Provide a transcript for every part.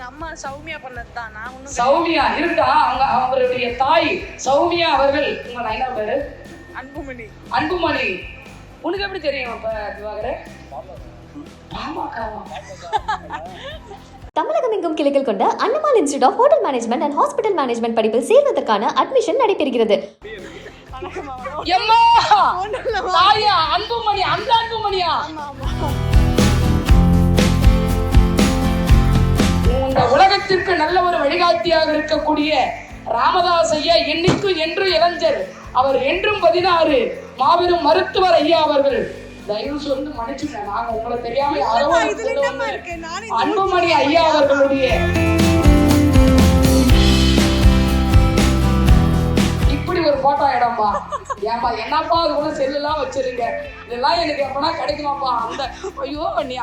எங்க அம்மா சௌமியா பண்ணதுதான். நான் ஒண்ணும் சௌமியா இருக்கா? அவங்களுடைய தாய் சௌமியா அவர்கள். உங்க நைனா பேரு அன்புமணி. அன்புமணி. உனக்கு எப்படி தெரியும்? அப்ப திவாகரே தமிழகம் எங்கும் கிளைகள் கொண்ட Annamal institute of hotel management and hospital management படிப்பில் சேர்வதற்கான அட்மிஷன் நடைபெறுகிறது. அன்புமணி, அந்த அன்புமணியா? இந்த உலகத்திற்கு நல்ல ஒரு வழிகாட்டியாக இருக்கக்கூடிய ராமதாஸ் ஐயா என்னைக்கும் என்று இளைஞர், அவர் என்றும் 16 மாபெரும் மருத்துவர் ஐயா அவர்கள். தயவு சொல்லி மன்னிச்சுங்க, நாங்க உங்களை தெரியாம யாரோ அன்புமணி ஐயா அவர்களுடைய இப்படி ஒரு போட்டோ இடம்பா. ஏன்பா என்னப்பா அது கூட செல்லுலாம் வச்சிருங்க, இதெல்லாம் எனக்கு எப்பனா கிடைக்குமாப்பா? அந்த ஐயோ நீ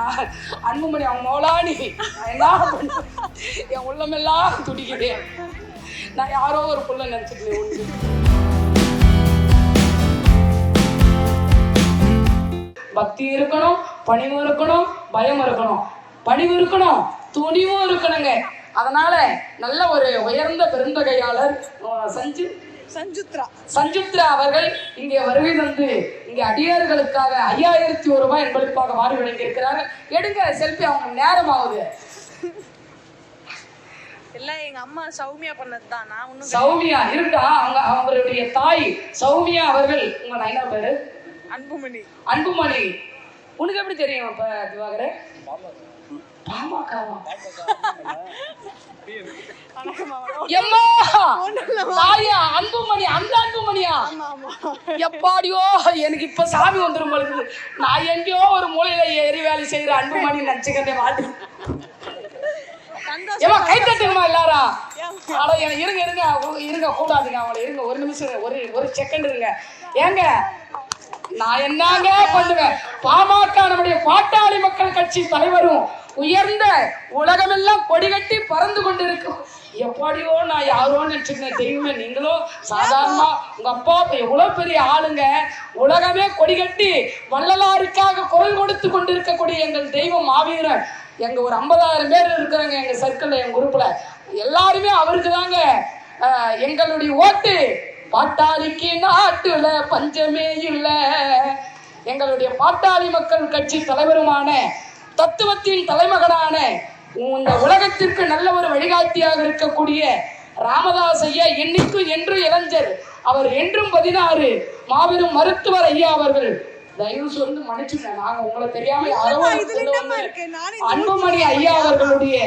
அன்புமணி அவங்க மோளா, நீ என்ன என் உள்ளமெல்லாம் துடிக்கிறேன். நான் யாரோ ஒரு புள்ள நினைச்சிட்டேன். பக்தி இருக்கணும், பணிவு இருக்கணும், பயம் இருக்கணும். பணிவு இருக்கணும், துணிவும் இருக்கணுங்க. அதனால நல்ல ஒரு உயர்ந்த பெருந்தகையாளர் சஞ்சுத்ரா அவர்கள் இங்கே வருகை தந்து இங்கே அடியார்களுக்காக 5001 ரூபாய் என்பதற்காக மாறி வழங்கியிருக்கிறார்கள். எடுங்க செல்ஃபி, அவங்க நேரம் ஆகுது. இல்ல எங்க அம்மா சௌமியா பண்ணதுதான். நான் ஒண்ணும் சௌமியா இருக்கா? அவங்களுடைய தாய் சௌமியா அவர்கள். உங்க நைனா பேரு அன்புமணி. அன்புமணி. உனக்கு எப்படி தெரியும்? அப்ப திவாகரே அன்புமணி, அந்த அன்புமணியா? எப்பாடியோ எனக்கு இப்ப சாமி வந்துரும் பொழுது. நான் எங்கேயோ ஒரு மூலையில ஏறி வேலை செய்யற அன்புமணி நினைச்சுக்கிறதே மாட்டி. ஏமா கை தட்டுங்கம்மா எல்லாரா. இருங்க இருங்க இருங்க, கூடாதுங்க அவங்கள. இருங்க ஒரு நிமிஷம், ஒரு செகண்ட் இருங்க. ஏங்க நான் என்னங்க பண்ணுவேன்? பாமக நம்முடைய பாட்டாளி மக்கள் கட்சி தலைவரும் உயர்ந்த உலகமெல்லாம் கொடிகட்டி பறந்து கொண்டிருக்கும். எப்படியோ நான் யாரோ நினைச்சுக்கிறேன். தெய்வமே, நீங்களும் சாதாரணமா உங்க அப்பா எவ்வளவு பெரிய ஆளுங்க. உலகமே கொடிகட்டி வள்ளலாருக்காக குரல் கொடுத்து கொண்டிருக்கக்கூடிய எங்கள் தெய்வம் மாவீரன். எங்க ஒரு 50,000 பேர் இருக்கிறாங்க எங்க சர்க்கிள்ல, எங்க குரூப்ல. எல்லாருமே அவருக்கு தாங்க எங்களுடைய ஓட்டு. பாட்டாளிக்கு நாட்டுல பஞ்சமே இல்ல. எங்களுடைய பாட்டாளி மக்கள் கட்சி தலைவருமான தத்துவத்தின் தலைமகனான இந்த உலகத்திற்கு நல்ல ஒரு வழிகாட்டியாக இருக்கக்கூடிய ராமதாஸ் ஐயா என்னைக்கும் என்று இளைஞர், அவர் என்றும் 16 மாபெரும் மருத்துவர் ஐயா அவர்கள். தயவு சொல்லி மன்னிச்சுங்க, நாங்க உங்களை தெரியாம யாரோ அன்புமணி ஐயா அவர்களுடைய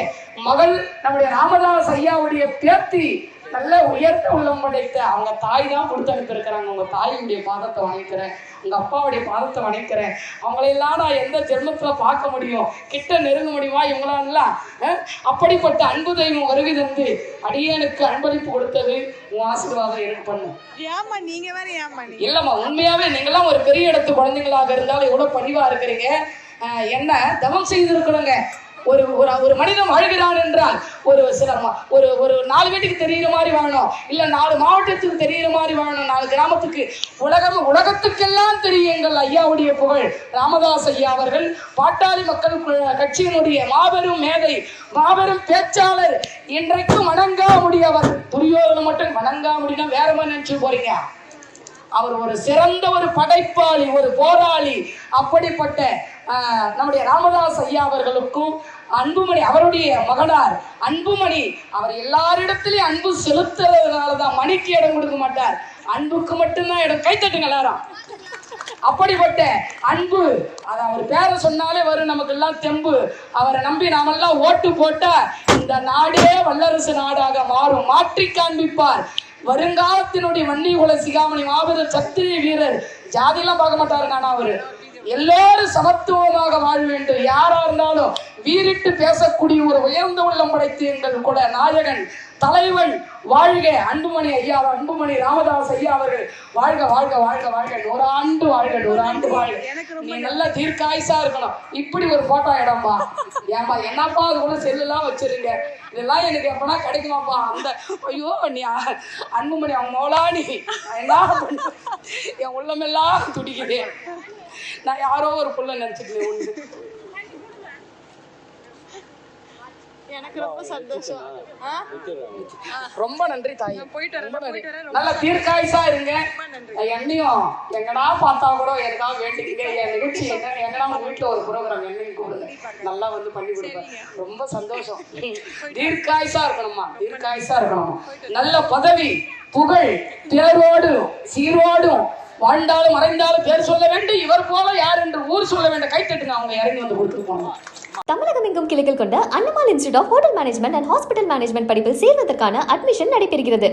மகள் நம்முடைய ராமதாஸ் ஐயாவுடைய பேத்தி. நல்ல உயர்த்த உள்ளம் படைத்த அவங்க தாய் தான் கொடுத்து அனுப்பியிருக்கிறாங்க. உங்க தாயுடைய பாதத்தை வணக்கிறேன், உங்க அப்பாவுடைய பாதத்தை வணக்கிறேன். அவங்களையெல்லாம் நான் எந்த ஜென்மத்துல பார்க்க முடியும், கிட்ட நெருங்க முடியுமா இவங்களாம்? அப்படிப்பட்ட அன்பு தெய்வம் வருகை தந்து அடியனுக்கு அன்பளிப்பு கொடுத்தது உன் ஆசீர்வாதம் எனக்கு பண்ணும். இல்லம்மா, உண்மையாவே நீங்களாம் ஒரு பெரிய இடத்து குழந்தைங்களாக இருந்தாலும் எவ்வளவு பணிவா இருக்கிறீங்க. என்ன தவம் செய்திருக்கிறோங்க. ஒரு மனிதன் வாழ்கிறான் என்றால் ஒரு 4 வீட்டுக்கு தெரிகிற மாதிரி வாழணும், இல்ல 4 மாவட்டத்துக்கு தெரிகிற மாதிரி வாழணும், 4 கிராமத்துக்கு, உலகத்துக்கெல்லாம் தெரியும் எங்கள் ஐயாவுடைய புகழ். ராமதாஸ் ஐயா அவர்கள் பாட்டாளி மக்கள் கட்சியினுடைய மாபெரும் மேதை, மாபெரும் பேச்சாளர். இன்றைக்கும் வணங்கா முடியவர். துரியோதனை மட்டும் வணங்கா முடியும்னா வேற மாதிரி நினைச்சு போறீங்க. அவர் ஒரு சிறந்த ஒரு படைப்பாளி, ஒரு போராளி. அப்படிப்பட்ட நம்முடைய ராமதாஸ் ஐயா அவர்களுக்கும் அன்புமணி அவருடைய மகனார் அன்புமணி, அவர் எல்லாரிடத்திலையும் அன்பு செலுத்துறதுனாலதான் மணிக்கு இடம் கொடுக்க மாட்டார், அன்புக்கு மட்டும்தான் இடம். கைத்தட்டுங்க எல்லாரும். அப்படிப்பட்ட அன்பு, அது அவர் பேரை சொன்னாலே வரும் நமக்கு எல்லாம் தெம்பு. அவரை நம்பி நாமெல்லாம் ஓட்டு போட்டா இந்த நாடே வல்லரசு நாடாக மாறும், மாற்றி காண்பிப்பார். வருங்காலத்தினுடைய வன்னி குல சிகாமணி மாபெரும் சத்திரிய வீரர். ஜாதியெல்லாம் பார்க்க மாட்டாருங்க. ஆனா அவரு எல்லாரும் சமத்துவமாக வாழ வேண்டும். யாரா இருந்தாலும் வீரிட்டு பேசக்கூடிய ஒரு உயர்ந்த உள்ளம் படைத்து எங்கள் கூட நாயகன் தலைவன் வாழ்க அன்புமணி ஐயா, அன்புமணி ராமதாஸ் ஐயா அவர்கள் வாழ்க வாழ்க வாழ்க வாழ்க, 100 ஆண்டு வாழ்க, 100 ஆண்டு வாழ்க. நீ நல்லா தீர்க்காயுசா இருக்கணும். இப்படி ஒரு போட்டோ இடம்பா. ஏன்பா என்னப்பா அது கூட செல்லுலாம் வச்சிருங்க, இதெல்லாம் எனக்கு எப்பனா கிடைக்குமாப்பா? அந்த ஐயோ நீ அன்புமணி அவங்க மோளா, நீ என்ன பண்ண என் உள்ளமெல்லாம் துடிக்குதேன். நான் யாரோ ஒரு புள்ள நினைச்சிட்டு எனக்கு ரொம்ப சந்தோஷம். ரொம்ப நன்றி தாய். போயிட்டு வரேன், ரொம்ப நன்றி. போயிட்டு வரேன். நல்ல தீர்க்காயுசா இருங்க. ரொம்ப நன்றி. என்னையும் எங்கடா பார்த்தா கூட எனக்காக வேண்டிக்கிங்க. என் நிகழ்ச்சி என்ன எங்கடா உங்க வீட்டுல ஒரு ப்ரோக்ராம் என்னன்னு கூப்பிடுங்க, நல்லா வந்து பண்ணி கொடுப்பேன். ரொம்ப சந்தோஷம். தீர்க்காயுசா இருக்கணும்மா, தீர்க்காயுசா இருக்கணும். நல்ல பதவி, புகழ், பேரோடு சீரோடும் வாழ்ந்தாலும் மறைந்தாலும் பேர் சொல்ல வேண்டும். இவர் போல யார் என்று ஊர் சொல்ல வேண்டும். கைத்தட்டுங்க, அவங்க இறங்கி வந்து கொடுத்துட்டு போனோம். தமிழகம் எங்கும் கிளைகள் கொண்ட Annamal institute of hotel management and hospital management படிப்பில் சேர்வதற்கான அட்மிஷன் நடைபெறுகிறது.